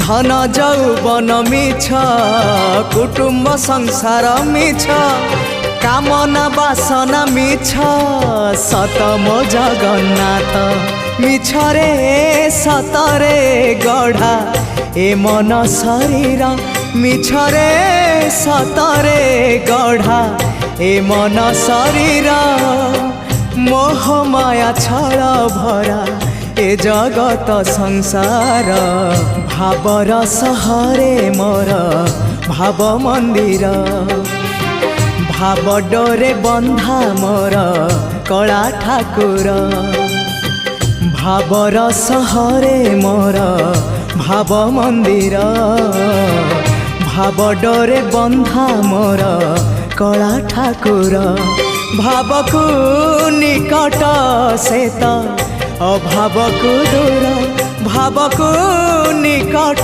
धन जौवन मिछ कुटुंब संसार मिछ कामना बासना मिछ सत मो जगन्नाथ मिछरे सतरे गढ़ा ए मन शरीर मिछरे सतरे गढ़ा ए मन शरीर मोह माया छल भरा ए जगत संसार भावर सहरे मोर भाव मंदिर भाव डोरे बंधा मोर कला ठाकुर भावर सहरे मोर भाव मंदिर भाव डोरे बंधा मोर कला ठाकुर भावकु निकट से तो अभावकु दूर भावकु निकट